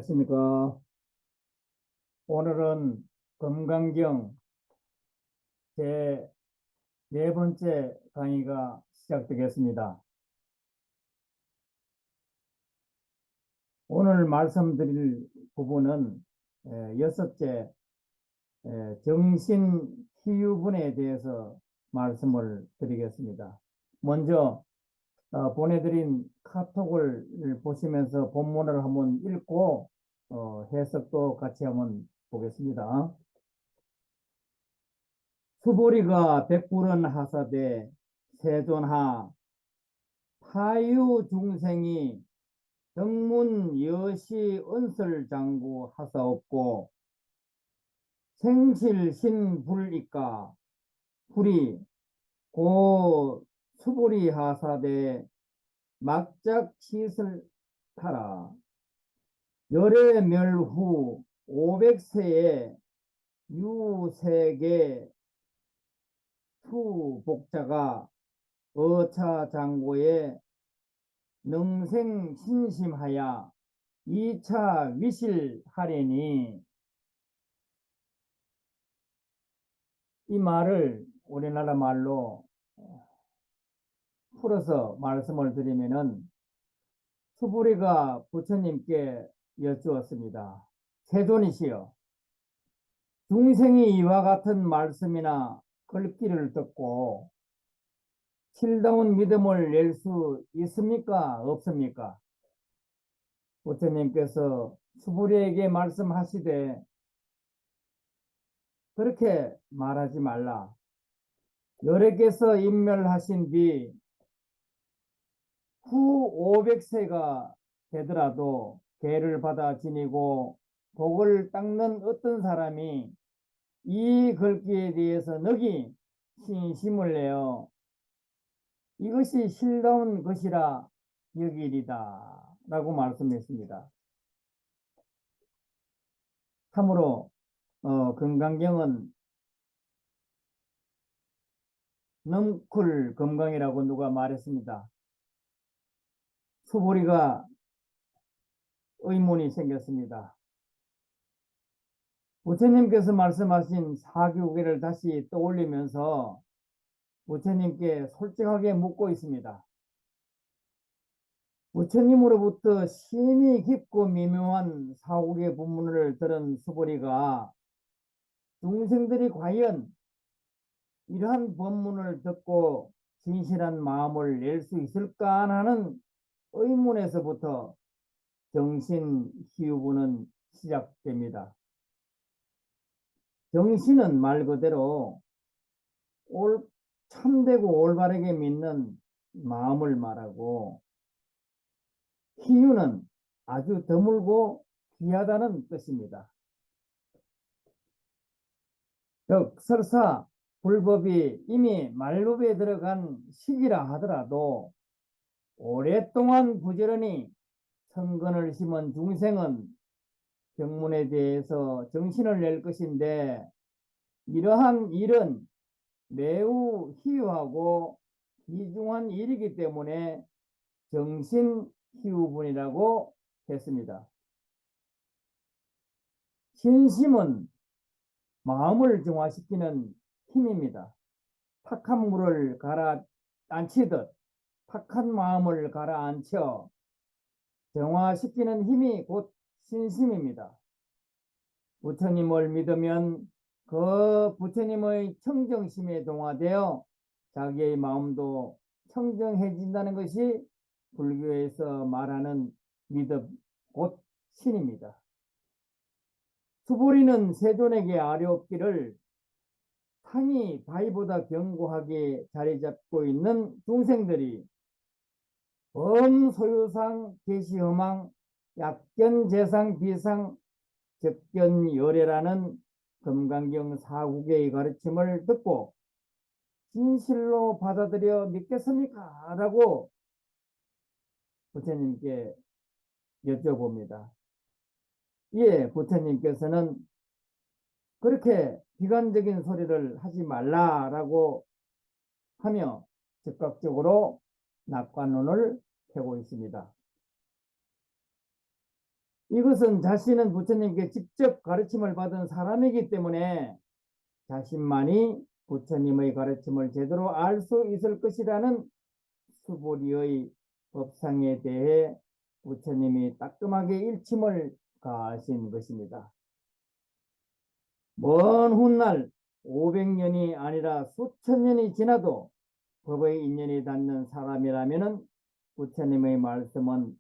안녕하십니까. 오늘은 금강경 제 네 번째 강의가 시작되겠습니다. 오늘 말씀드릴 부분은 여섯째 정신희유분에 대해서 말씀을 드리겠습니다. 먼저 보내드린 카톡을 보시면서 본문을 한번 읽고 해석도 같이 한번 보겠습니다. 수보리가 백불은 하사되 세존하 타유 중생이 정문 여시 은설장구 하사없고 생실신 불이까 불이 고 수보리 하사되 막작 시설하라 열애멸후 500세에 유세계 투복자가 어차장고에 능생신심하여 2차 위실하려니. 이 말을 우리나라 말로 풀어서 말씀을 드리면은 수부리가 부처님께 여쭈었습니다. 세존이시여, 중생이 이와 같은 말씀이나 글귀를 듣고 실다운 믿음을 낼 수 있습니까? 없습니까? 부처님께서 수부리에게 말씀하시되 그렇게 말하지 말라. 여래께서 인멸하신 뒤 후 500세가 되더라도 계를 받아 지니고 복을 닦는 어떤 사람이 이 글귀에 대해서 너기 신심을 내어 이것이 실다운 것이라 여기리다 라고 말씀했습니다. 참으로 금강경은 넘쿨 금강이라고 누가 말했습니다. 수보리가 의문이 생겼습니다. 부처님께서 말씀하신 사교계를 다시 떠올리면서 부처님께 솔직하게 묻고 있습니다. 부처님으로부터 심히 깊고 미묘한 사고의 법문을 들은 수보리가 중생들이 과연 이러한 법문을 듣고 진실한 마음을 낼 수 있을까 하는 의문에서부터 정신희유부는 시작됩니다. 정신은 말 그대로 참되고 올바르게 믿는 마음을 말하고, 희유는 아주 드물고 귀하다는 뜻입니다. 즉 설사 불법이 이미 만류에 들어간 시기라 하더라도 오랫동안 부지런히 성근을 심은 중생은 경문에 대해서 정신을 낼 것인데, 이러한 일은 매우 희유하고 귀중한 일이기 때문에 정신희유분이라고 했습니다. 신심은 마음을 정화시키는 힘입니다. 탁한 물을 가라앉히듯 탁한 마음을 가라앉혀 정화시키는 힘이 곧 신심입니다. 부처님을 믿으면 그 부처님의 청정심에 동화되어 자기의 마음도 청정해진다는 것이 불교에서 말하는 믿음, 곧 신입니다. 수보리는 세존에게 아뢰옵기를 상이 바위보다 견고하게 자리 잡고 있는 중생들이 범소유상 계시허망 약견재상 비상 적견열애라는 금강경 사국의 가르침을 듣고 진실로 받아들여 믿겠습니까? 라고 부처님께 여쭤봅니다. 이에 부처님께서는 그렇게 비관적인 소리를 하지 말라라고 하며 즉각적으로 낙관론을 펴고 있습니다. 이것은 자신은 부처님께 직접 가르침을 받은 사람이기 때문에 자신만이 부처님의 가르침을 제대로 알 수 있을 것이라는 수보리의 법상에 대해 부처님이 따끔하게 일침을 가하신 것입니다. 먼 훗날 500년이 아니라 수천 년이 지나도 법의 인연이 닿는 사람이라면 부처님의 말씀은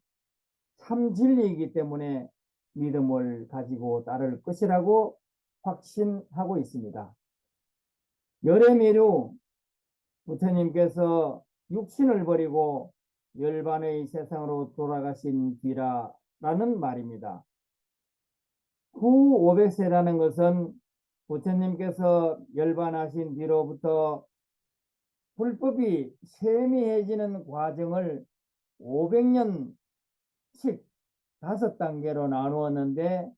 참 진리이기 때문에 믿음을 가지고 따를 것이라고 확신하고 있습니다. 열애미류 부처님께서 육신을 버리고 열반의 세상으로 돌아가신 뒤라라는 말입니다. 후 500세라는 것은 부처님께서 열반하신 뒤로부터 불법이 세미해지는 과정을 500년씩 5단계로 나누었는데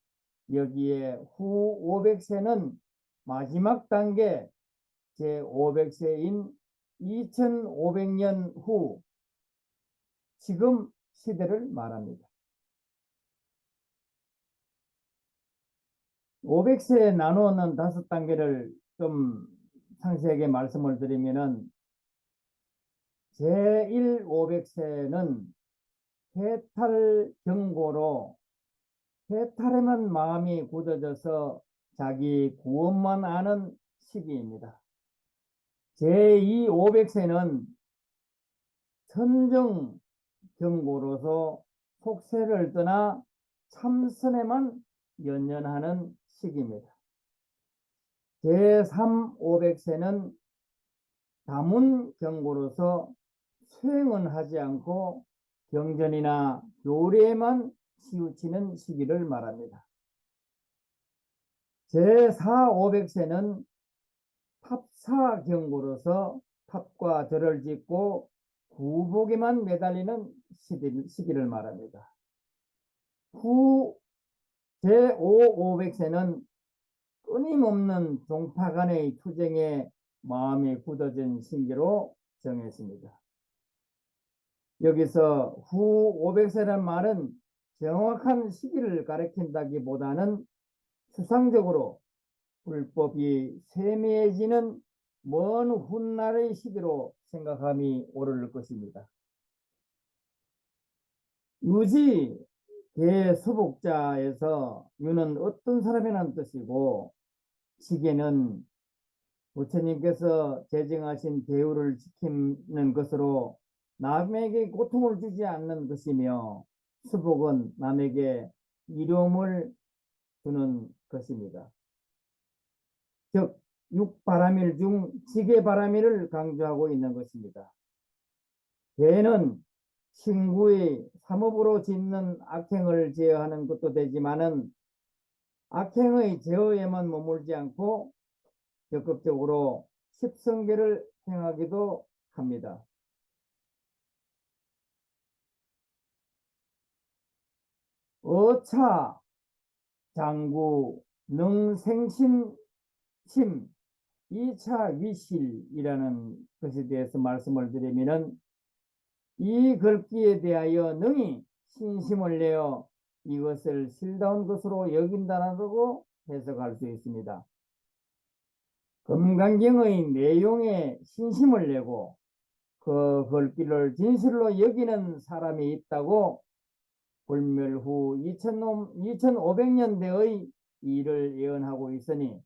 여기에 후 500세는 마지막 단계 제500세인 2500년 후 지금 시대를 말합니다. 500세에 나누는 5단계를 좀 상세하게 말씀을 드리면은 제1 500세는 해탈 경고로 해탈에만 마음이 굳어져서 자기 구원만 아는 시기입니다. 제2 500세는 선정 경고로서 속세를 떠나 참선에만 연연하는 시기입니다. 제3 500세는 다문 경고로서 수행은 하지 않고 경전이나 교례에만 치우치는 시기를 말합니다. 제4 500세는 탑사 경고로서 탑과 절을 짓고 구복에만 매달리는 시기를 말합니다. 후 제5 500세는 끊임없는 종파 간의 투쟁에 마음이 굳어진 시기로 정했습니다. 여기서 후 500세란 말은 정확한 시기를 가리킨다기보다는 추상적으로 불법이 세미해지는 먼 훗날의 시기로 생각함이 옳을 것입니다. 유지 대수복자에서 유는 어떤 사람이라는 뜻이고 시계는 부처님께서 제정하신 대우를 지키는 것으로 남에게 고통을 주지 않는 것이며 수복은 남에게 이로움을 주는 것입니다. 즉 육바라밀 중 지게바라밀을 강조하고 있는 것입니다. 개는 친구의 삼업으로 짓는 악행을 제어하는 것도 되지만은 악행의 제어에만 머물지 않고 적극적으로 십성계를 행하기도 합니다. 어차 장구 능생신심 2차 위실이라는 것에 대해서 말씀을 드리면은 이 글귀에 대하여 능히 신심을 내어 이것을 실다운 것으로 여긴다라고 해석할 수 있습니다. 금강경의 내용에 신심을 내고 그 글귀를 진실로 여기는 사람이 있다고 불멸 후 2500년대의 일을 예언하고 있으니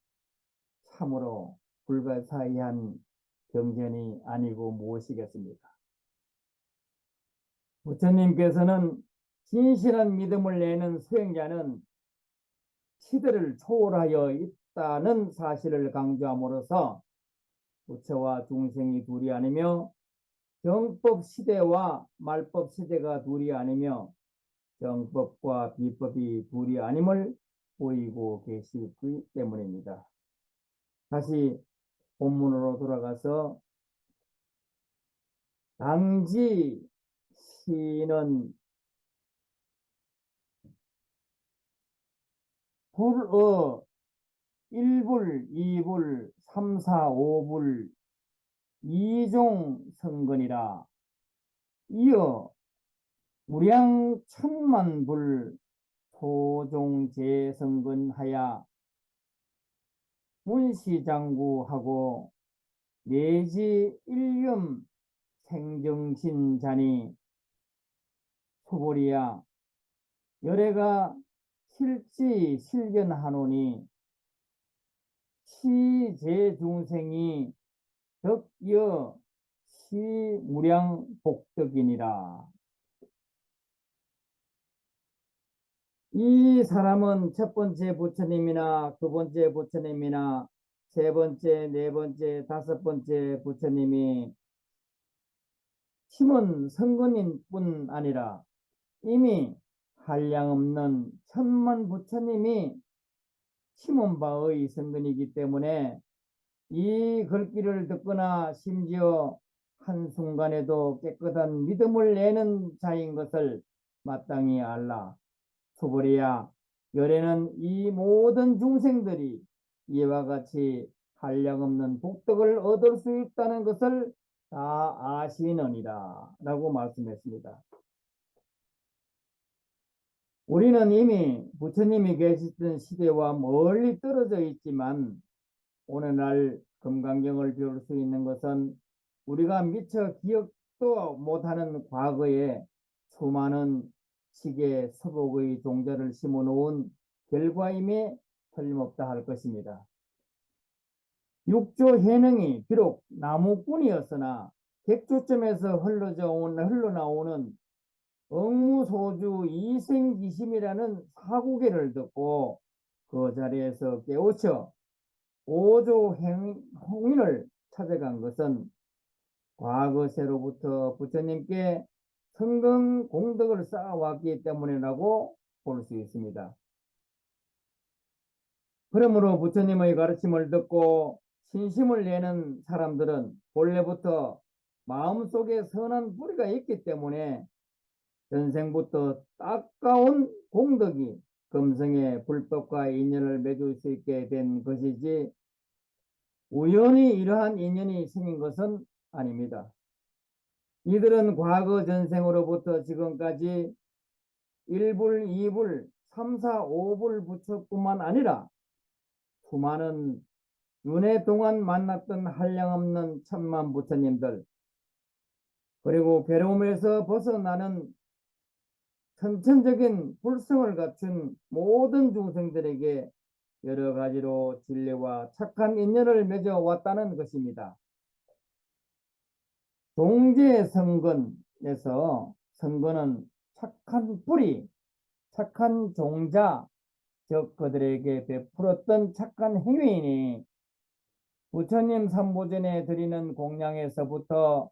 참으로 불가사의한 경전이 아니고 무엇이겠습니까? 부처님께서는 진실한 믿음을 내는 수행자는 시대를 초월하여 있다는 사실을 강조함으로써 부처와 중생이 둘이 아니며 정법 시대와 말법 시대가 둘이 아니며 정법과 비법이 둘이 아님을 보이고 계시기 때문입니다. 다시 본문으로 돌아가서 당지 시는 불어 1불, 2불, 3, 4, 5불 2종 성근이라 이어 무량 천만 불 소종제성근하야 문시장구하고 내지 일념 생정신자니 소보리야 열애가 실지 실견하노니 시제중생이 덕여 시무량복덕이니라. 이 사람은 첫 번째 부처님이나 두 번째 부처님이나 세 번째, 네 번째, 다섯 번째 부처님이 심은 성근인 뿐 아니라 이미 한량없는 천만 부처님이 심은 바의 성근이기 때문에 이 글귀를 듣거나 심지어 한순간에도 깨끗한 믿음을 내는 자인 것을 마땅히 알라. 수보리야, 열애는 이 모든 중생들이 이와 같이 한량없는 복덕을 얻을 수 있다는 것을 다 아시느니라 라고 말씀했습니다. 우리는 이미 부처님이 계시던 시대와 멀리 떨어져 있지만 오늘날 금강경을 배울 수 있는 것은 우리가 미처 기억도 못하는 과거에 수많은 시계 서복의 종자를 심어놓은 결과임에 틀림없다 할 것입니다. 육조 해능이 비록 나무꾼이었으나 객조점에서 흘러나오는 억무소주 이생기심이라는 사고계를 듣고 그 자리에서 깨우쳐 오조 홍인을 찾아간 것은 과거세로부터 부처님께 성근 공덕을 쌓아왔기 때문이라고 볼 수 있습니다. 그러므로 부처님의 가르침을 듣고 신심을 내는 사람들은 본래부터 마음속에 선한 뿌리가 있기 때문에 전생부터 따가운 공덕이 금생의 불법과 인연을 맺을 수 있게 된 것이지 우연히 이러한 인연이 생긴 것은 아닙니다. 이들은 과거 전생으로부터 지금까지 1불, 2불, 3, 4, 5불 부처뿐만 아니라 수많은 윤회 동안 만났던 한량없는 천만 부처님들 그리고 괴로움에서 벗어나는 선천적인 불성을 갖춘 모든 중생들에게 여러 가지로 진리와 착한 인연을 맺어왔다는 것입니다. 종제성근에서 성근은 착한 뿌리, 착한 종자, 즉 그들에게 베풀었던 착한 행위이니 부처님 삼보전에 드리는 공양에서부터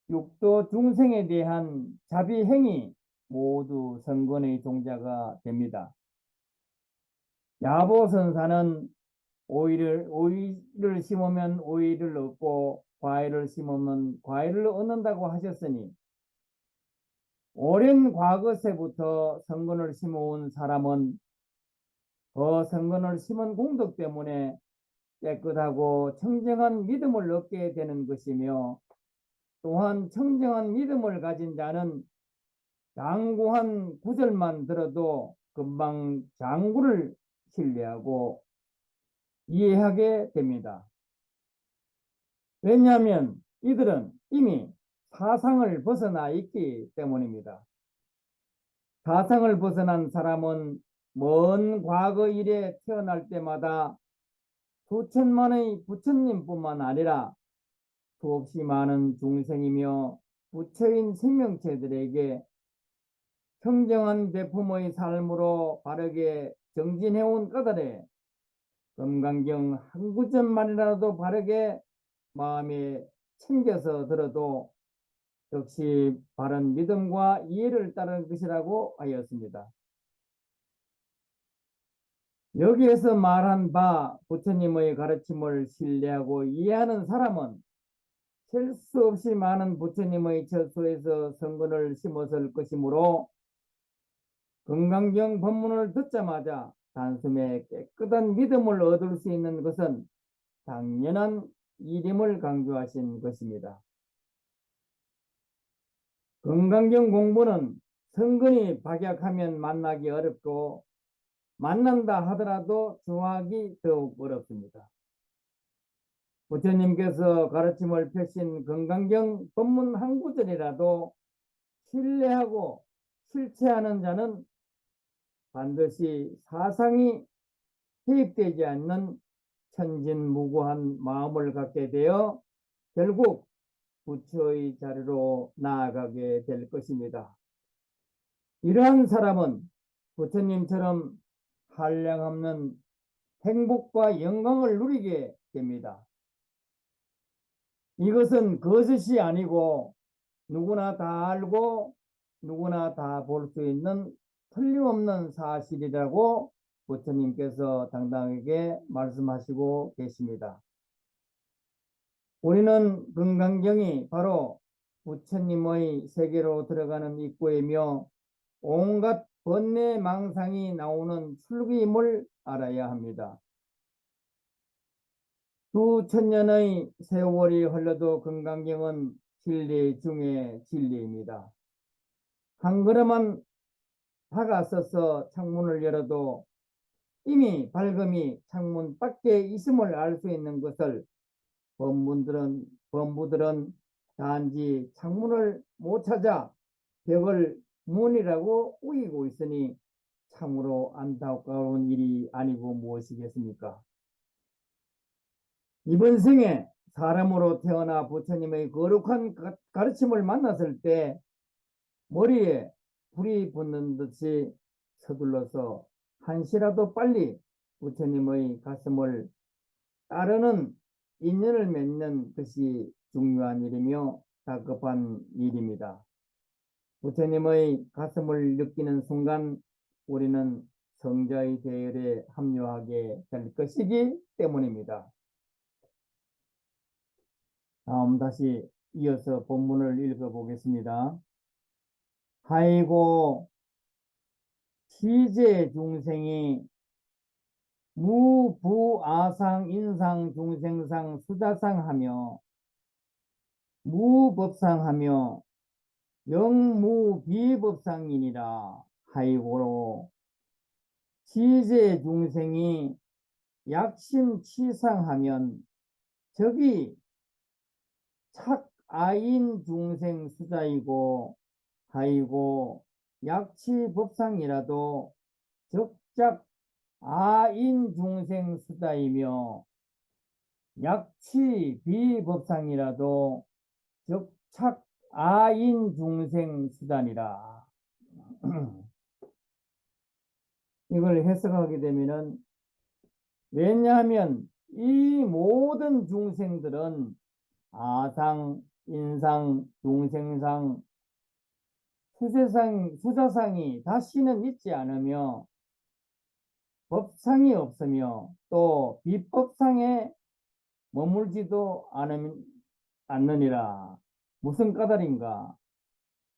육도 중생에 대한 자비행위 모두 성근의 종자가 됩니다. 야보선사는 오이를 심으면 오이를 얻고 과일을 심으면 과일을 얻는다고 하셨으니 오랜 과거세부터 성근을 심어온 사람은 그 성근을 심은 공덕 때문에 깨끗하고 청정한 믿음을 얻게 되는 것이며 또한 청정한 믿음을 가진 자는 장구한 구절만 들어도 금방 장구를 신뢰하고 이해하게 됩니다. 왜냐하면 이들은 이미 사상을 벗어나 있기 때문입니다. 사상을 벗어난 사람은 먼 과거 일에 태어날 때마다 수천만의 부처님뿐만 아니라 수없이 많은 중생이며 부처인 생명체들에게 청정한 대품의 삶으로 바르게 정진해온 까닭에 금강경 한 구절만이라도 바르게 마음에 챙겨서 들어도 역시 바른 믿음과 이해를 따르는 것이라고 하였습니다. 여기에서 말한 바 부처님의 가르침을 신뢰하고 이해하는 사람은 셀 수 없이 많은 부처님의 처소에서 성근을 심었을 것이므로 금강경 법문을 듣자마자 단숨에 깨끗한 믿음을 얻을 수 있는 것은 당연한 일임을 강조하신 것입니다. 금강경 공부는 성근이 박약하면 만나기 어렵고 만난다 하더라도 정하기 더욱 어렵습니다. 부처님께서 가르침을 펴신 건강경 법문 한 구절이라도 신뢰하고 실체하는 자는 반드시 사상이 개입되지 않는 천진무구한 마음을 갖게 되어 결국 부처의 자리로 나아가게 될 것입니다. 이러한 사람은 부처님처럼 한량없는 행복과 영광을 누리게 됩니다. 이것은 거짓이 아니고 누구나 다 알고 누구나 다 볼 수 있는 틀림없는 사실이라고 부처님께서 당당하게 말씀하시고 계십니다. 우리는 금강경이 바로 부처님의 세계로 들어가는 입구이며 온갖 번뇌 망상이 나오는 출구임을 알아야 합니다. 수천 년의 세월이 흘러도 금강경은 진리 중에 진리입니다. 한 걸음만 다가서서 창문을 열어도 이미 밝음이 창문 밖에 있음을 알 수 있는 것을 범부들은 단지 창문을 못 찾아 벽을 문이라고 우기고 있으니 참으로 안타까운 일이 아니고 무엇이겠습니까? 이번 생에 사람으로 태어나 부처님의 거룩한 가르침을 만났을 때 머리에 불이 붙는 듯이 서둘러서 한시라도 빨리 부처님의 가슴을 따르는 인연을 맺는 것이 중요한 일이며 다급한 일입니다. 부처님의 가슴을 느끼는 순간 우리는 성자의 대열에 합류하게 될 것이기 때문입니다. 다음 다시 이어서 본문을 읽어보겠습니다. 아이고 시제 중생이 무부아상 인상 중생상 수자상하며 무법상하며 영무비법상이니라. 하이고로 시제 중생이 약심치상하면 적이 착아인 중생 수자이고 하이고 약치법상이라도 적작 아인 중생 수자이며 약치 비법상이라도 적착 아인 중생 수단이라. 이걸 해석하게 되면은 왜냐하면 이 모든 중생들은 아상, 인상, 중생상, 수자상이 다시는 있지 않으며 법상이 없으며 또 비법상에 머물지도 않느니라. 무슨 까닭인가?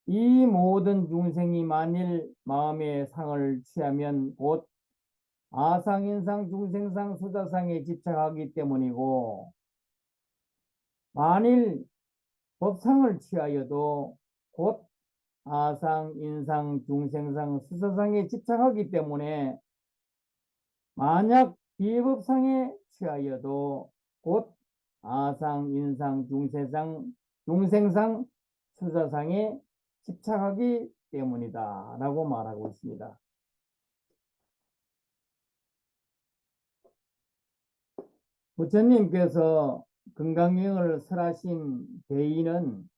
이 모든 중생이 만일 마음의 상을 취하면 곧 아상, 인상, 중생상, 수자상에 집착하기 때문이고 만일 법상을 취하여도 곧 아상, 인상, 중생상, 수자상에 집착하기 때문에 만약 비법상에 취하여도 곧 아상, 인상, 중생상, 수자상에 집착하기 때문이다 라고 말하고 있습니다. 부처님께서 금강경을 설하신 대의는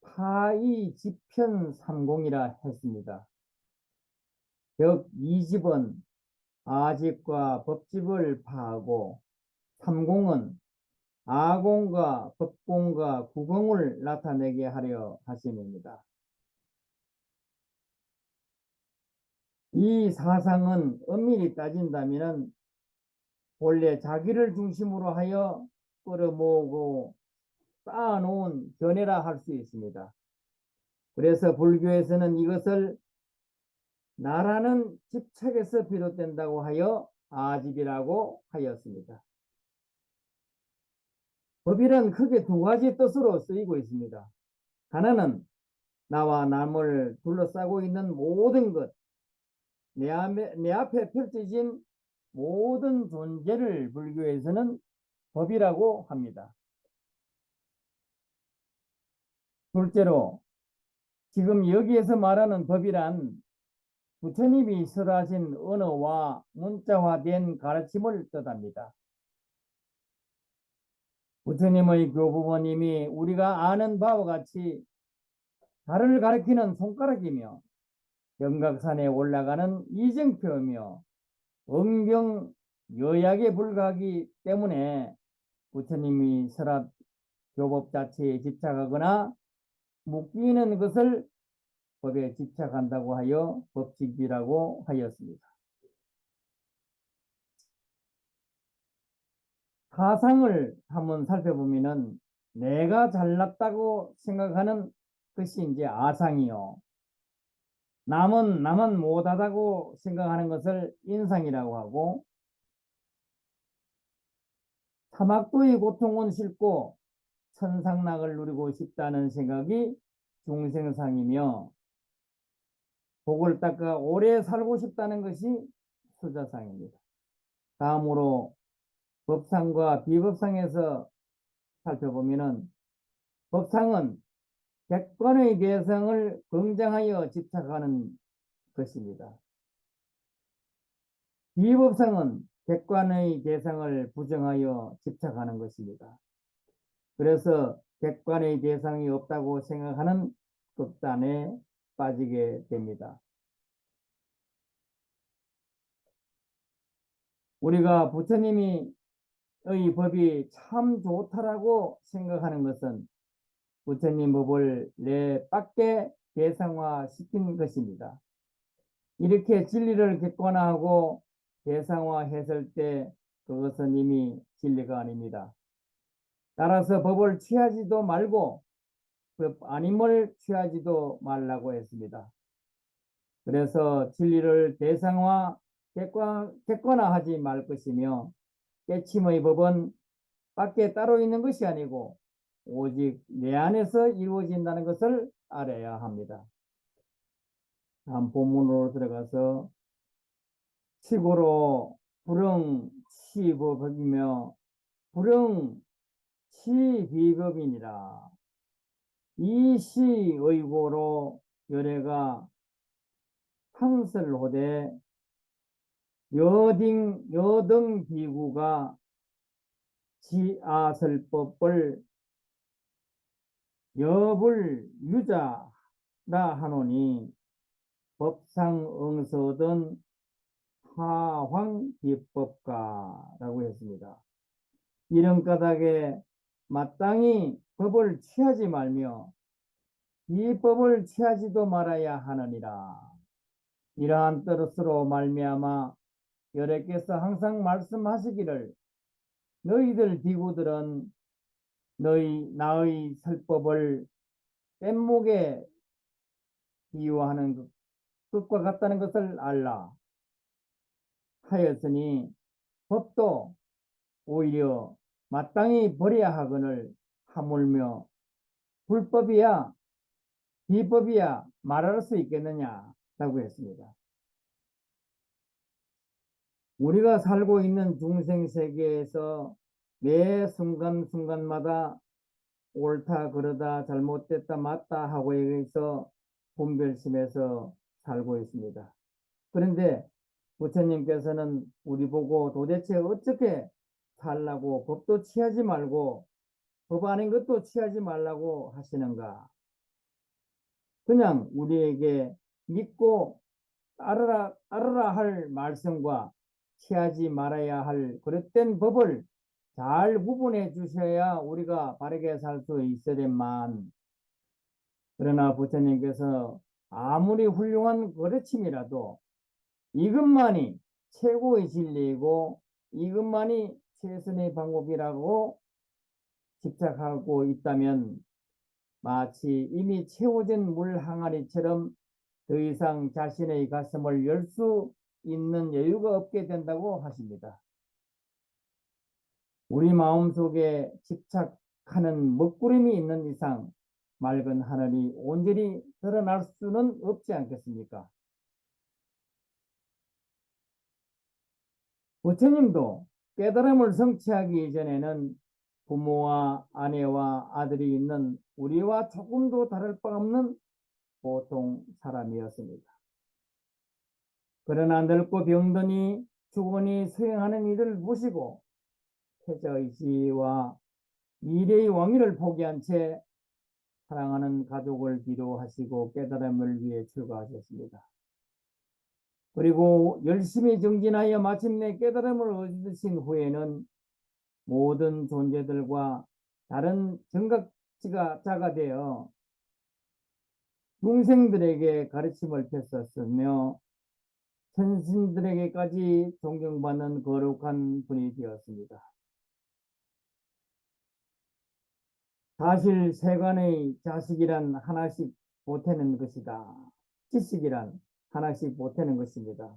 파이지편 3공이라 했습니다. 즉 2집은 아집과 법집을 파하고 3공은 아공과 법공과 구공을 나타내게 하려 하심입니다. 이 사상은 엄밀히 따진다면 본래 자기를 중심으로 하여 끌어모으고 쌓아놓은 견해라 할 수 있습니다. 그래서 불교에서는 이것을 나라는 집착에서 비롯된다고 하여 아집이라고 하였습니다. 법이란 크게 두 가지 뜻으로 쓰이고 있습니다. 하나는 나와 남을 둘러싸고 있는 모든 것, 내 앞에 펼쳐진 모든 존재를 불교에서는 법이라고 합니다. 둘째로 지금 여기에서 말하는 법이란 부처님이 설하신 언어와 문자화된 가르침을 뜻합니다. 부처님의 교부모님이 우리가 아는 바와 같이 달을 가리키는 손가락이며 경각산에 올라가는 이정표며 원경 여약에 불과하기 때문에 부처님이 설한 교법 자체에 집착하거나 묶이는 것을 법에 집착한다고 하여 법칙이라고 하였습니다. 사상을 한번 살펴보면은 내가 잘났다고 생각하는 것이 이제 아상이요. 남은 못하다고 생각하는 것을 인상이라고 하고, 사막도의 고통은 싫고 천상락을 누리고 싶다는 생각이 중생상이며, 복을 닦아 오래 살고 싶다는 것이 수자상입니다. 다음으로 법상과 비법상에서 살펴보면은, 법상은 객관의 대상을 긍정하여 집착하는 것입니다. 비법상은 객관의 대상을 부정하여 집착하는 것입니다. 그래서 객관의 대상이 없다고 생각하는 극단에 빠지게 됩니다. 우리가 부처님의 법이 참 좋다라고 생각하는 것은 부처님 법을 내 밖에 대상화시킨 것입니다. 이렇게 진리를 객관화하고 대상화했을 때 그것은 이미 진리가 아닙니다. 따라서 법을 취하지도 말고 법 아님을 취하지도 말라고 했습니다. 그래서 진리를 대상화, 객관화하지 말 것이며, 깨침의 법은 밖에 따로 있는 것이 아니고 오직 내 안에서 이루어진다는 것을 알아야 합니다. 다음 본문으로 들어가서, 치고로 불응치법이며 불응치비법이니라. 이 시의고로 열애가 상설호대 여등 비구가 지아설법을 여불 유자라 하노니 법상응서든 하황비법가라고 했습니다. 이런 까닭에 마땅히 법을 취하지 말며 비법을 취하지도 말아야 하느니라. 이러한 뜻으로 말미암아 여래께서 항상 말씀하시기를, 너희들 비구들은 나의 설법을 뗏목에 비유하는 것과 같다는 것을 알라 하였으니, 법도 오히려 마땅히 버려야 하거늘 하물며 불법이야 비법이야 말할 수 있겠느냐라고 했습니다. 우리가 살고 있는 중생세계에서 매 순간순간마다 옳다 그러다 잘못됐다 맞다 하고 해서 분별심에서 살고 있습니다. 그런데 부처님께서는 우리 보고 도대체 어떻게 살라고 법도 취하지 말고 법 아닌 것도 취하지 말라고 하시는가? 그냥 우리에게 믿고 따르라 할 말씀과 취하지 말아야 할 그릇된 법을 잘 구분해 주셔야 우리가 바르게 살 수 있으련만, 그러나 부처님께서 아무리 훌륭한 가르침이라도 이것만이 최고의 진리이고 이것만이 최선의 방법이라고 집착하고 있다면 마치 이미 채워진 물 항아리처럼 더 이상 자신의 가슴을 열 수 있는 여유가 없게 된다고 하십니다. 우리 마음속에 집착하는 먹구름이 있는 이상 맑은 하늘이 온전히 드러날 수는 없지 않겠습니까? 부처님도 깨달음을 성취하기 이전에는 부모와 아내와 아들이 있는 우리와 조금도 다를 바 없는 보통 사람이었습니다. 그러나 늙고 병드니 죽으니 수행하는 이들을 보시고 패자의지와 미래의 왕위를 포기한 채 사랑하는 가족을 기도하시고 깨달음을 위해 출가하셨습니다. 그리고 열심히 정진하여 마침내 깨달음을 얻으신 후에는 모든 존재들과 다른 정각자가 되어 중생들에게 가르침을 펼쳤으며 천신들에게까지 존경받는 거룩한 분이 되었습니다. 사실 세간의 자식이란 하나씩 보태는 것이다. 지식이란 하나씩 보태는 것입니다.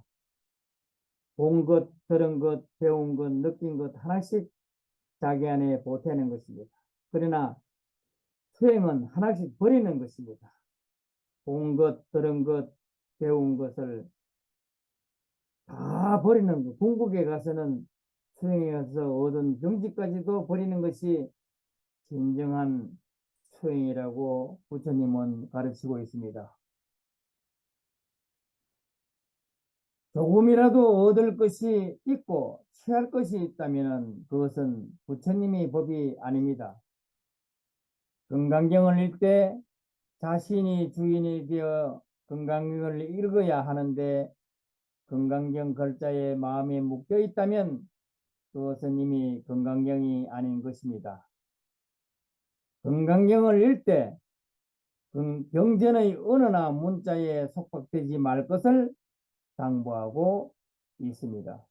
본 것, 들은 것, 배운 것, 느낀 것 하나씩 자기 안에 보태는 것입니다. 그러나 수행은 하나씩 버리는 것입니다. 본 것, 들은 것, 배운 것을 다 버리는 것. 궁극에 가서는 수행에서 얻은 경지까지도 버리는 것이 진정한 수행이라고 부처님은 가르치고 있습니다. 조금이라도 얻을 것이 있고 취할 것이 있다면 그것은 부처님의 법이 아닙니다. 금강경을 읽되 자신이 주인이 되어 금강경을 읽어야 하는데 금강경 글자에 마음이 묶여 있다면 그것은 이미 금강경이 아닌 것입니다. 금강경을 읽되 경전의 언어나 문자에 속박되지 말 것을 당부하고 있습니다.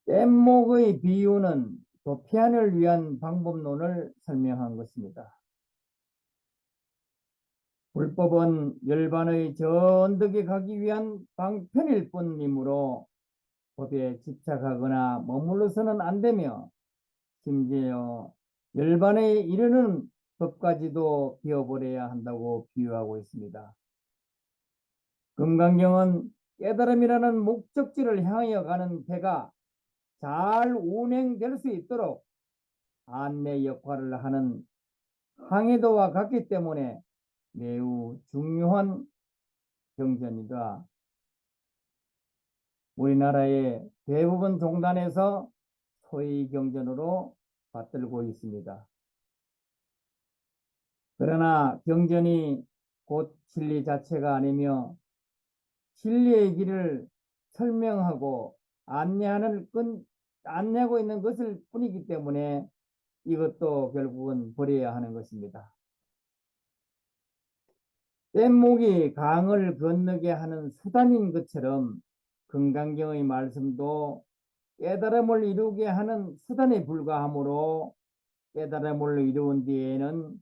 뗏목의 비유는 도피안을 위한 방법론을 설명한 것입니다. 불법은 열반의 전득에 가기 위한 방편일 뿐이므로 법에 집착하거나 머물러서는 안 되며 심지어 열반에 이르는 법까지도 비워버려야 한다고 비유하고 있습니다. 금강경은 깨달음이라는 목적지를 향하여 가는 배가 잘 운행될 수 있도록 안내 역할을 하는 항해도와 같기 때문에 매우 중요한 경전이다. 우리나라의 대부분 종단에서 소위 경전으로 받들고 있습니다. 그러나 경전이 곧 진리 자체가 아니며 진리의 길을 설명하고 안내하고 있는 것일 뿐이기 때문에 이것도 결국은 버려야 하는 것입니다. 뗏목이 강을 건너게 하는 수단인 것처럼 금강경의 말씀도 깨달음을 이루게 하는 수단에 불과하므로 깨달음을 이루은 뒤에는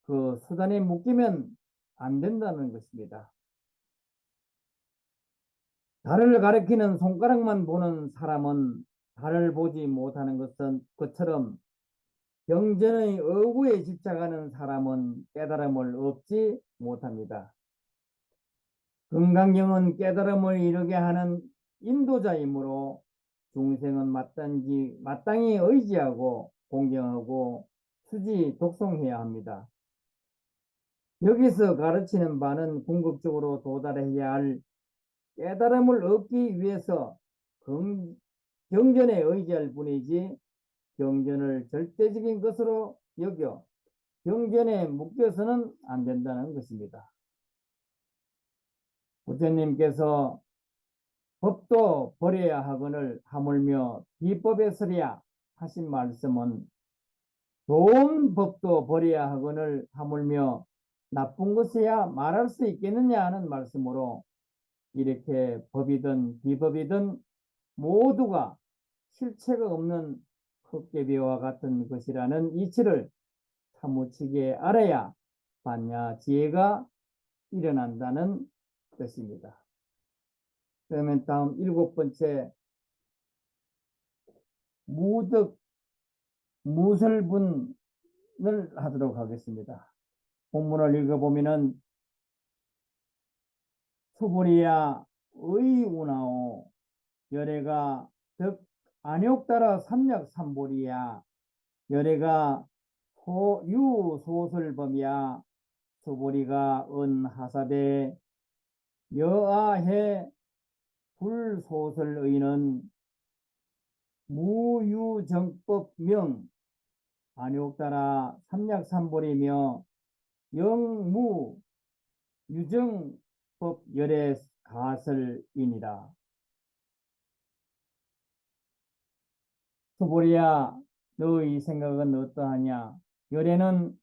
그 수단에 묶이면 안 된다는 것입니다. 달을 가리키는 손가락만 보는 사람은 달을 보지 못하는 것처럼 경전의 어구에 집착하는 사람은 깨달음을 얻지 못합니다. 금강경은 깨달음을 이루게 하는 인도자이므로 중생은 마땅히 의지하고 공경하고 수지 독송해야 합니다. 여기서 가르치는 바는 궁극적으로 도달해야 할 깨달음을 얻기 위해서 경전에 의지할 뿐이지 경전을 절대적인 것으로 여겨 경전에 묶여서는 안 된다는 것입니다. 부처님께서 법도 버려야 하거늘 하물며 비법에 서랴 하신 말씀은 좋은 법도 버려야 하거늘 하물며 나쁜 것이야 말할 수 있겠느냐 하는 말씀으로 이렇게 법이든 비법이든 모두가 실체가 없는 헛개비와 같은 것이라는 이치를 사무치게 알아야 반야 지혜가 일어난다는 것입니다. 그러면 다음 7번째 무득 무설분을 하도록 하겠습니다. 본문을 읽어보면은 수불이야 의운하오 열애가 득 안욕따라 삼약삼보리야. 열애가 유소설범이야. 소보리가 은하사대 여아해 불소설의는 무유정법명 안욕따라 삼약삼보리며 영무 유정법 열애 가설이니라. 소보리야, 너의 생각은 어떠하냐? 열애는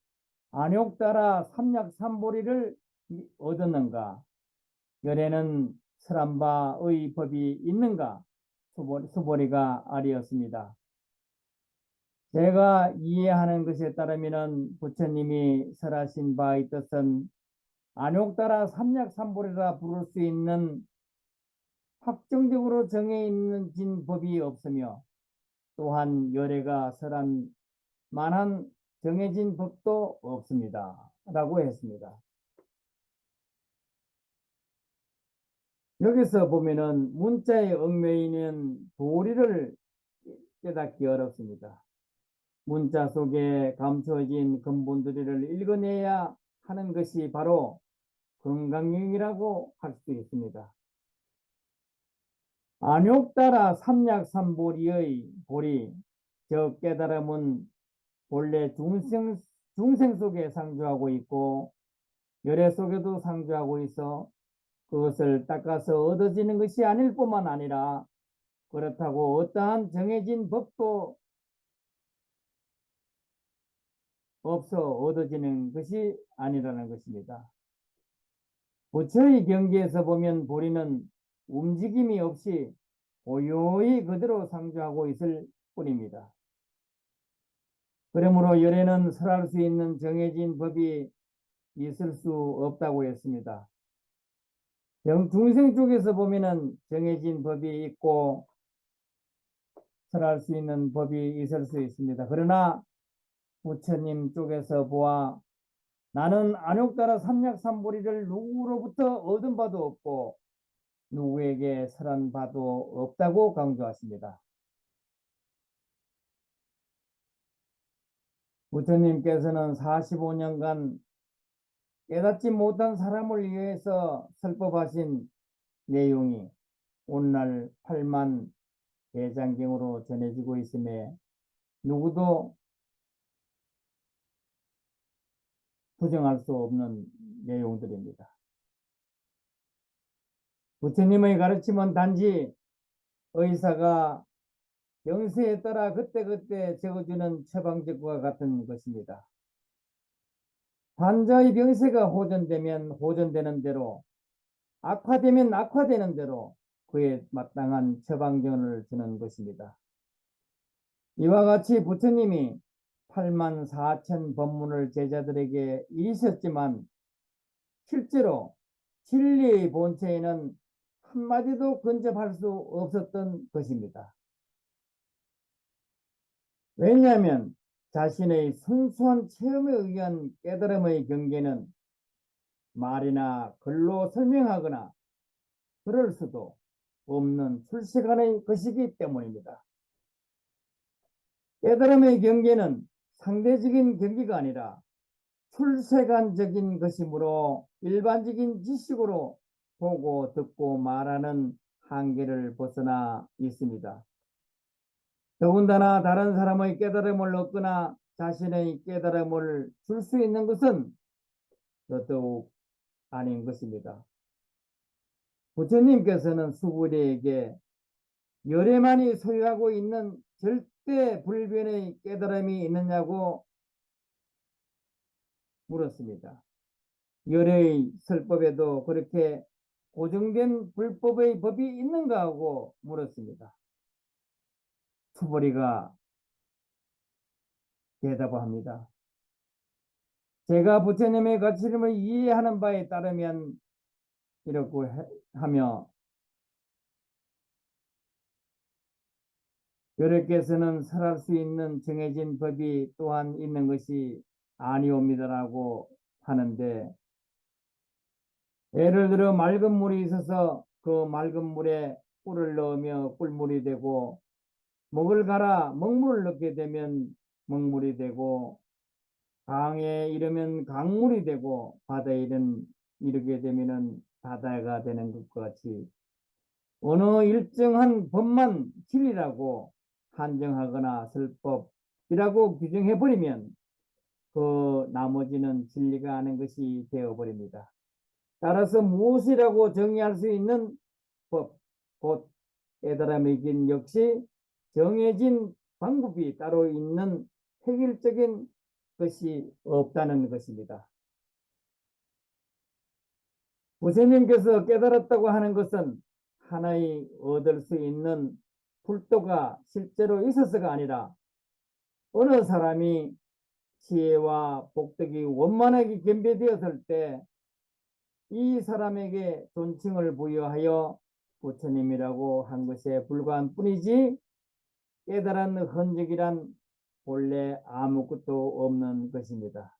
안욕따라 삼약삼보리를 얻었는가? 열애는 설한바의 법이 있는가? 소보리가 아리었습니다. 제가 이해하는 것에 따르면 부처님이 설하신 바의 뜻은 안욕따라 삼약삼보리라 부를 수 있는 확정적으로 정해 있는 법이 없으며 또한 열애가 설한 만한 정해진 법도 없습니다. 라고 했습니다. 여기서 보면은 문자의 얽매이는 도리를 깨닫기 어렵습니다. 문자 속에 감춰진 근본도리를 읽어내야 하는 것이 바로 건강경이라고 할 수 있습니다. 안욕따라 삼약삼보리의 보리, 즉 깨달음은 본래 중생 속에 상주하고 있고 열애 속에도 상주하고 있어 그것을 닦아서 얻어지는 것이 아닐 뿐만 아니라 그렇다고 어떠한 정해진 법도 없어 얻어지는 것이 아니라는 것입니다. 부처의 경계에서 보면 보리는 움직임이 없이 고요히 그대로 상주하고 있을 뿐입니다. 그러므로 열애는 설할 수 있는 정해진 법이 있을 수 없다고 했습니다. 중생 쪽에서 보면은 정해진 법이 있고 설할 수 있는 법이 있을 수 있습니다. 그러나 부처님 쪽에서 보아 나는 안욕따라 삼약삼보리를 누구로부터 얻은 바도 없고 누구에게 설한 바도 없다고 강조하십니다. 부처님께서는 45년간 깨닫지 못한 사람을 위해서 설법하신 내용이 오늘날 8만 대장경으로 전해지고 있음에 누구도 부정할 수 없는 내용들입니다. 부처님의 가르침은 단지 의사가 병세에 따라 그때그때 적어주는 처방적과 같은 것입니다. 환자의 병세가 호전되면 호전되는 대로, 악화되면 악화되는 대로 그에 마땅한 처방전을 주는 것입니다. 이와 같이 부처님이 8만 4천 법문을 제자들에게 이르셨지만 실제로 진리의 본체에는 한마디도 근접할 수 없었던 것입니다. 왜냐하면 자신의 순수한 체험에 의한 깨달음의 경계는 말이나 글로 설명하거나 그럴 수도 없는 출세간의 것이기 때문입니다. 깨달음의 경계는 상대적인 경계가 아니라 출세간적인 것이므로 일반적인 지식으로 보고 듣고 말하는 한계를 벗어나 있습니다. 더군다나 다른 사람의 깨달음을 얻거나 자신의 깨달음을 줄 수 있는 것은 더더욱 아닌 것입니다. 부처님께서는 수부리에게 열애만이 소유하고 있는 절대 불변의 깨달음이 있느냐고 물었습니다. 열애의 설법에도 그렇게 고정된 불법의 법이 있는가 하고 물었습니다. 수보리가 대답합니다. 제가 부처님의 가르침을 이해하는 바에 따르면 이렇게 하며 여러께서는 설할 수 있는 정해진 법이 또한 있는 것이 아니옵니다라고 하는데 예를 들어 맑은 물이 있어서 그 맑은 물에 꿀을 넣으며 꿀물이 되고, 먹을 가라 먹물을 넣게 되면 먹물이 되고, 강에 이르면 강물이 되고, 바다에 이르게 되면은 바다가 되는 것과 같이 어느 일정한 법만 진리라고 한정하거나 설법이라고 규정해 버리면 그 나머지는 진리가 아닌 것이 되어 버립니다. 따라서 무엇이라고 정의할 수 있는 법, 곧 깨달음이긴 역시 정해진 방법이 따로 있는 획일적인 것이 없다는 것입니다. 부처님께서 깨달았다고 하는 것은 하나의 얻을 수 있는 불도가 실제로 있어서가 아니라 어느 사람이 지혜와 복덕이 원만하게 겸비되었을 때 이 사람에게 존칭을 부여하여 부처님이라고 한 것에 불과한 뿐이지, 깨달은 흔적이란 본래 아무것도 없는 것입니다.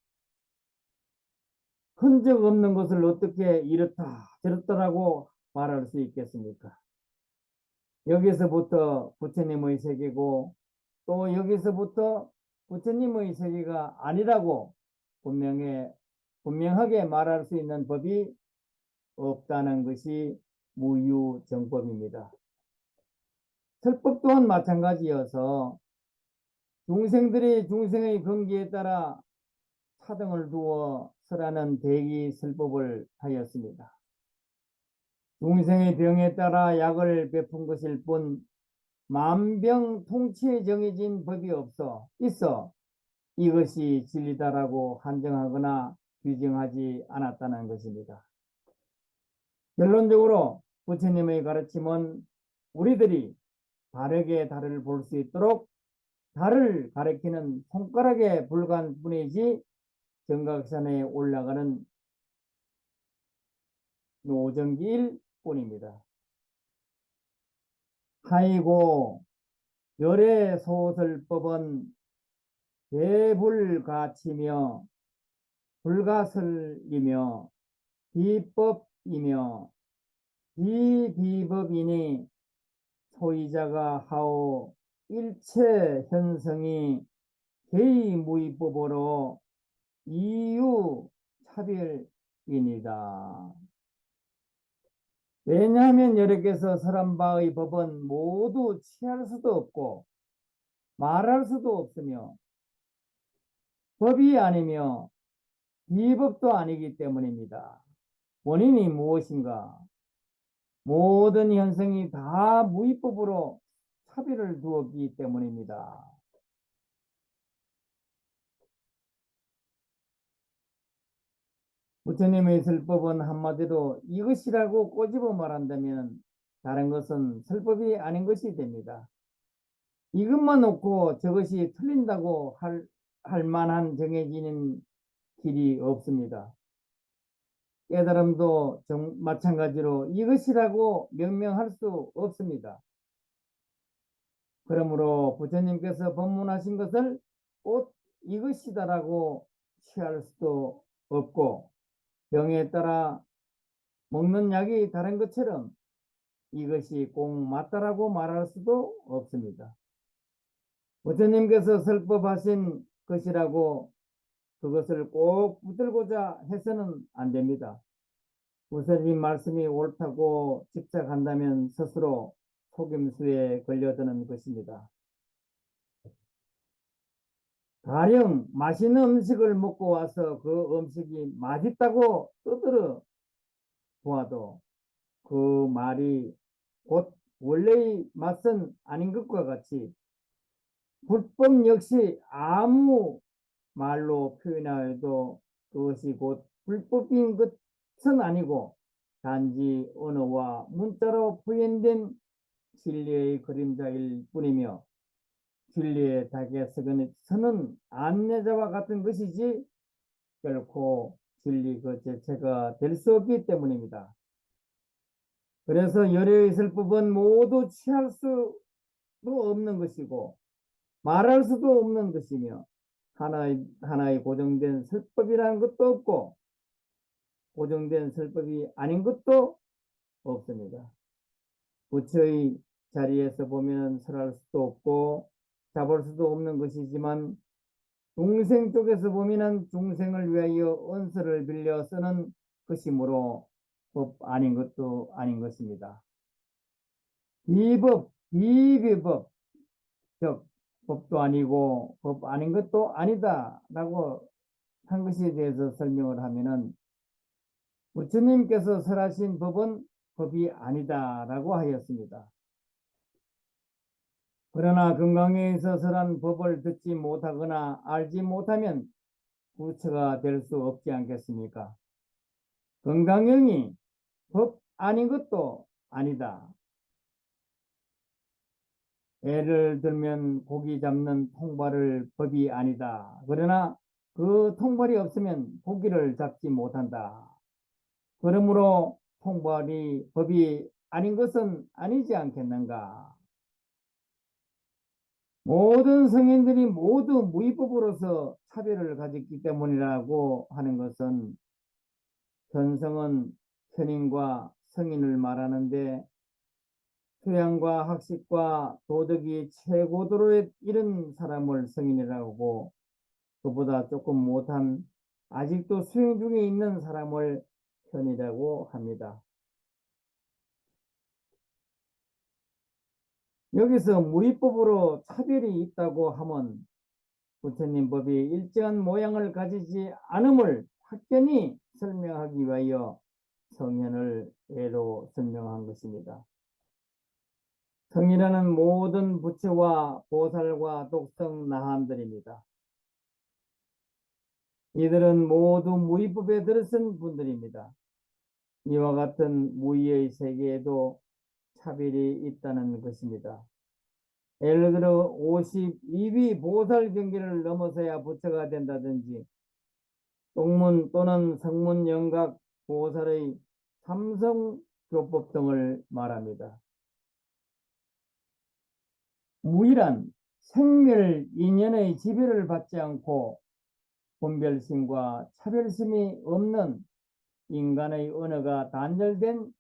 흔적 없는 것을 어떻게 이렇다 저렇다라고 말할 수 있겠습니까? 여기서부터 부처님의 세계고 또 여기서부터 부처님의 세계가 아니라고 분명하게 말할 수 있는 법이 없다는 것이 무유정법입니다. 설법 또한 마찬가지여서 중생들이 중생의 근기에 따라 차등을 두어 설하는 대기설법을 하였습니다. 중생의 병에 따라 약을 베푼 것일 뿐 만병통치에 정해진 법이 있어 이것이 진리다라고 한정하거나 규정하지 않았다는 것입니다. 결론적으로 부처님의 가르침은 우리들이 바르게 달을 볼 수 있도록 달을 가리키는 손가락에 불과한 뿐이지 정각산에 올라가는 노정기일 뿐입니다. 하이고 열애소설법은 대불가치며 불가설이며 비법이며 비비법이니 소유자가 하오 일체 현성이 개의무의법으로 이유차별입니다. 왜냐하면 여러께서 설한 바의 법은 모두 취할 수도 없고 말할 수도 없으며 법이 아니며 비법도 아니기 때문입니다. 원인이 무엇인가? 모든 현성이 다 무위법으로 차별을 두었기 때문입니다. 부처님의 설법은 한마디로 이것이라고 꼬집어 말한다면 다른 것은 설법이 아닌 것이 됩니다. 이것만 놓고 저것이 틀린다고 할 만한 정해지는 길이 없습니다. 깨달음도 마찬가지로 이것이라고 명명할 수 없습니다. 그러므로 부처님께서 법문하신 것을 꼭 이것이다라고 취할 수도 없고 병에 따라 먹는 약이 다른 것처럼 이것이 꼭 맞다라고 말할 수도 없습니다. 부처님께서 설법하신 것이라고 그것을 꼭 붙들고자 해서는 안 됩니다. 부처님 말씀이 옳다고 집착한다면 스스로 속임수에 걸려드는 것입니다. 가령 맛있는 음식을 먹고 와서 그 음식이 맛있다고 떠들어 보아도 그 말이 곧 원래의 맛은 아닌 것과 같이 불법 역시 아무 말로 표현하여도 그것이 곧 불법인 것은 아니고 단지 언어와 문자로 표현된 진리의 그림자일 뿐이며 진리의 닭에 서는 안내자와 같은 것이지 결코 진리 그 자체가 될 수 없기 때문입니다. 그래서 열애의 설법은 모두 취할 수도 없는 것이고 말할 수도 없는 것이며 하나의 고정된 설법이라는 것도 없고 고정된 설법이 아닌 것도 없습니다. 부처의 자리에서 보면 설할 수도 없고 잡을 수도 없는 것이지만 중생 쪽에서 보면은 중생을 위하여 언서를 빌려 쓰는 것이므로 법 아닌 것도 아닌 것입니다. 비법, 비비법, 즉 법도 아니고 법 아닌 것도 아니다라고 한 것에 대해서 설명을 하면은 부처님께서 설하신 법은 법이 아니다라고 하였습니다. 그러나 건강에서 설한 법을 듣지 못하거나 알지 못하면 부처가 될 수 없지 않겠습니까? 건강형이 법 아닌 것도 아니다. 예를 들면 고기 잡는 통발을 법이 아니다. 그러나 그 통발이 없으면 고기를 잡지 못한다. 그러므로 통발이 법이 아닌 것은 아니지 않겠는가? 모든 성인들이 모두 무위법으로서 차별을 가졌기 때문이라고 하는 것은 현성은 현인과 성인을 말하는데 교양과 학식과 도덕이 최고도로에 이른 사람을 성인이라고 하고 그보다 조금 못한 아직도 수행 중에 있는 사람을 현이라고 합니다. 여기서 무위법으로 차별이 있다고 하면 부처님 법이 일정한 모양을 가지지 않음을 확연히 설명하기 위하여 성현을 예로 설명한 것입니다. 성이라는 모든 부처와 보살과 독성 나함들입니다. 이들은 모두 무위법에 들어선 분들입니다. 이와 같은 무위의 세계에도 차별이 있다는 것입니다. 예를 들어 52위 보살 경계를 넘어서야 부처가 된다든지 동문 또는 성문 영각 보살의 삼성교법 등을 말합니다. 무이란 생멸 인연의 지배를 받지 않고 분별심과 차별심이 없는 인간의 언어가 단절된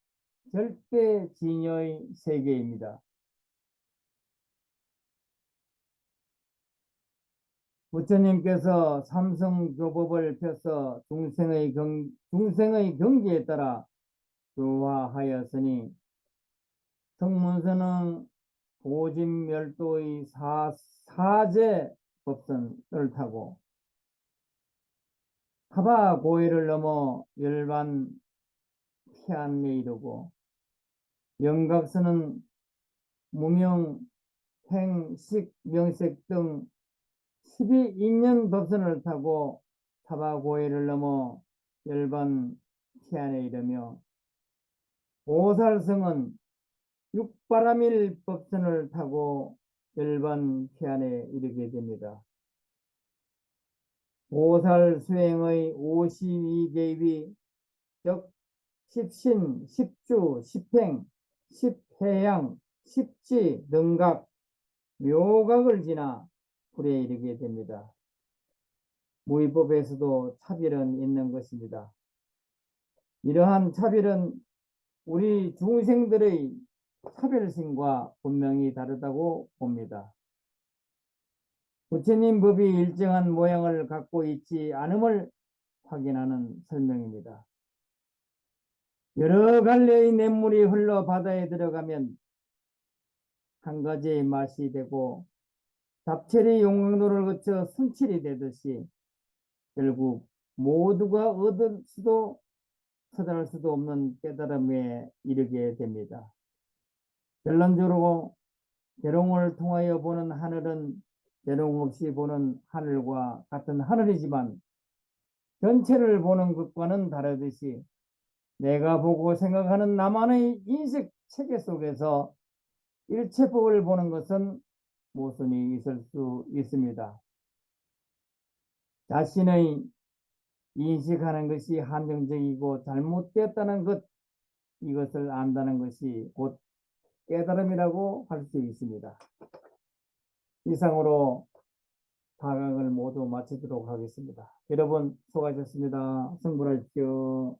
절대 진여의 세계입니다. 부처님께서 삼성교법을 펴서 중생의 경지에 따라 교화하였으니 성문서는 고진멸도의 사제 법선을 타고 타바고해를 넘어 열반 피안에 이르고 영각서는 무명, 행, 식, 명색 등 12인연 법선을 타고 타바고해를 넘어 열반 피안에 이르며 보살성은 육바라밀 법선을 타고 열반 피안에 이르게 됩니다. 보살 수행의 52계위 즉 십신, 십주, 십행, 십해양, 십지, 능각, 묘각을 지나 불에 이르게 됩니다. 무위법에서도 차별은 있는 것입니다. 이러한 차별은 우리 중생들의 차별심과 분명히 다르다고 봅니다. 부처님 법이 일정한 모양을 갖고 있지 않음을 확인하는 설명입니다. 여러 갈래의 냇물이 흘러 바다에 들어가면 한 가지의 맛이 되고 잡철이 용광로를 거쳐 순칠이 되듯이 결국 모두가 얻을 수도 처단할 수도 없는 깨달음에 이르게 됩니다. 결론적으로 재롱을 통하여 보는 하늘은 재롱 없이 보는 하늘과 같은 하늘이지만 전체를 보는 것과는 다르듯이 내가 보고 생각하는 나만의 인식 체계 속에서 일체법을 보는 것은 모순이 있을 수 있습니다. 자신의 인식하는 것이 한정적이고 잘못되었다는 것, 이것을 안다는 것이 곧 깨달음이라고 할 수 있습니다. 이상으로 4강을 모두 마치도록 하겠습니다. 여러분 수고하셨습니다. 성불하십시오.